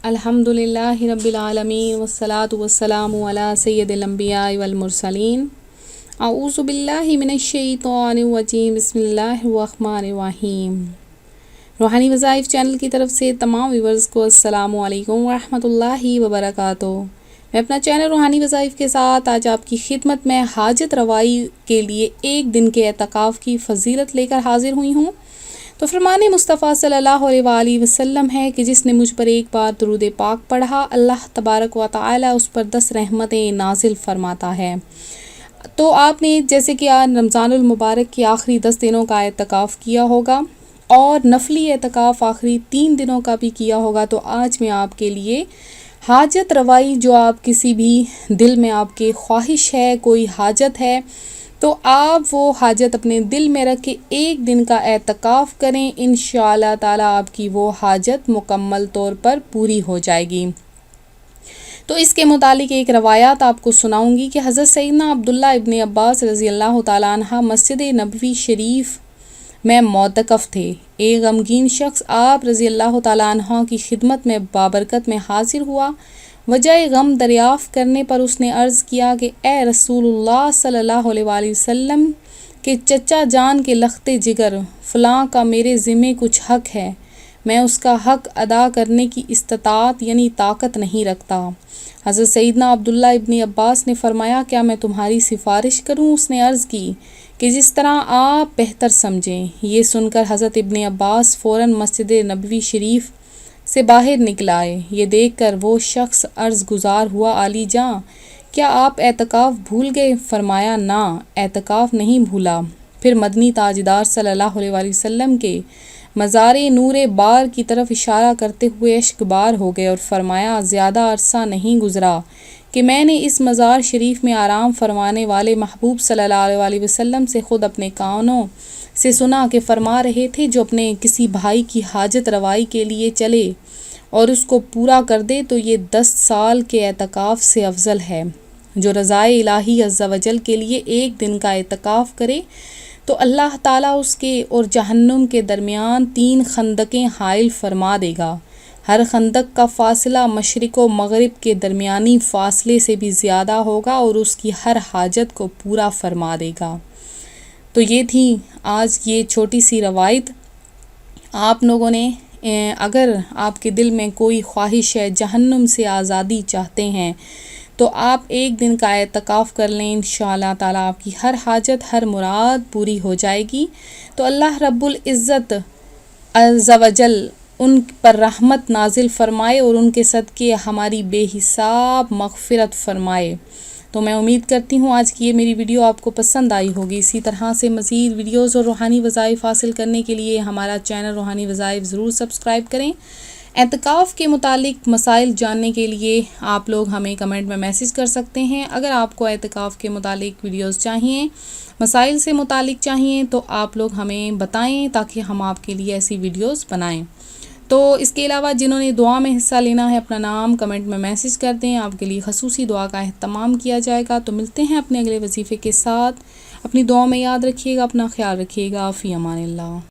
الحمدللہ رب العالمین والصلاة والسلام علی سید الانبیاء والمرسلین اعوذ باللہ من الشیطان الرجیم بسم اللہ الرحمن الرحیم۔ روحانی وظائف چینل کی طرف سے تمام ویورز کو السلام علیکم ورحمۃ اللہ وبرکاتہ۔ میں اپنا چینل روحانی وظائف کے ساتھ آج آپ کی خدمت میں حاجت روائی کے لیے ایک دن کے اعتکاف کی فضیلت لے کر حاضر ہوئی ہوں۔ تو فرمان مصطفیٰ صلی اللہ علیہ وآلہ وسلم ہے کہ جس نے مجھ پر ایک بار درود پاک پڑھا، اللہ تبارک و تعالی اس پر 10 رحمتیں نازل فرماتا ہے۔ تو آپ نے جیسے کہ رمضان المبارک کے آخری 10 دنوں کا اعتکاف کیا ہوگا اور نفلی اعتکاف آخری 3 دنوں کا بھی کیا ہوگا، تو آج میں آپ کے لیے حاجت روائی جو آپ کسی بھی دل میں آپ کے خواہش ہے، کوئی حاجت ہے، تو آپ وہ حاجت اپنے دل میں رکھ کے ایک دن کا اعتکاف کریں، انشاءاللہ تعالی آپ کی وہ حاجت مکمل طور پر پوری ہو جائے گی۔ تو اس کے متعلق ایک روایات آپ کو سناؤں گی کہ حضرت سیدنا عبداللہ ابن عباس رضی اللہ تعالیٰ عنہ مسجد نبوی شریف میں معتکف تھے۔ ایک غمگین شخص آپ رضی اللہ تعالیٰ عنہ کی خدمت میں بابرکت میں حاضر ہوا۔ وجہ غم دریافت کرنے پر اس نے عرض کیا کہ اے رسول اللہ صلی اللہ علیہ وآلہ وسلم کہ چچا جان کے لخت جگر فلاں کا میرے ذمے کچھ حق ہے، میں اس کا حق ادا کرنے کی استطاعت یعنی طاقت نہیں رکھتا۔ حضرت سیدنا عبداللہ ابن عباس نے فرمایا کیا میں تمہاری سفارش کروں؟ اس نے عرض کی کہ جس طرح آپ بہتر سمجھیں۔ یہ سن کر حضرت ابن عباس فوراً مسجد نبوی شریف سے باہر نکل آئے۔ یہ دیکھ کر وہ شخص عرض گزار ہوا عالی جاں کیا آپ اعتکاف بھول گئے؟ فرمایا نہ، اعتکاف نہیں بھولا۔ پھر مدنی تاجدار صلی اللہ علیہ وآلہ وسلم کے مزار نور بار کی طرف اشارہ کرتے ہوئے اشک بار ہو گئے اور فرمایا زیادہ عرصہ نہیں گزرا کہ میں نے اس مزار شریف میں آرام فرمانے والے محبوب صلی اللہ علیہ وآلہ وسلم سے خود اپنے کانوں سے سنا کہ فرما رہے تھے جو اپنے کسی بھائی کی حاجت روائی کے لیے چلے اور اس کو پورا کر دے تو یہ 10 سال کے اعتکاف سے افضل ہے۔ جو رضائے الہی عز و جل کے لیے ایک دن کا اعتکاف کرے تو اللہ تعالیٰ اس کے اور جہنم کے درمیان 3 خندقیں حائل فرما دے گا۔ ہر خندق کا فاصلہ مشرق و مغرب کے درمیانی فاصلے سے بھی زیادہ ہوگا اور اس کی ہر حاجت کو پورا فرما دے گا۔ تو یہ تھی آج یہ چھوٹی سی روایت۔ آپ لوگوں نے اگر آپ کے دل میں کوئی خواہش ہے، جہنم سے آزادی چاہتے ہیں، تو آپ ایک دن کا اعتکاف کر لیں، انشاءاللہ تعالیٰ آپ کی ہر حاجت ہر مراد پوری ہو جائے گی۔ تو اللہ رب العزت عز و جل ان پر رحمت نازل فرمائے اور ان کے صدقے ہماری بے حساب مغفرت فرمائے۔ تو میں امید کرتی ہوں آج کی یہ میری ویڈیو آپ کو پسند آئی ہوگی۔ اسی طرح سے مزید ویڈیوز اور روحانی وظائف حاصل کرنے کے لیے ہمارا چینل روحانی وظائف ضرور سبسکرائب کریں۔ اعتکاف کے متعلق مسائل جاننے کے لیے آپ لوگ ہمیں کمنٹ میں میسج کر سکتے ہیں۔ اگر آپ کو اعتکاف کے متعلق ویڈیوز چاہیے، مسائل سے متعلق چاہیے، تو آپ لوگ ہمیں بتائیں تاکہ ہم آپ کے لیے ایسی ویڈیوز بنائیں۔ تو اس کے علاوہ جنہوں نے دعا میں حصہ لینا ہے اپنا نام کمنٹ میں میسج کر دیں، آپ کے لیے خصوصی دعا کا اہتمام کیا جائے گا۔ تو ملتے ہیں اپنے اگلے وظیفے کے ساتھ۔ اپنی دعا میں یاد رکھیے گا، اپنا خیال رکھیے گا۔ فی امان اللہ۔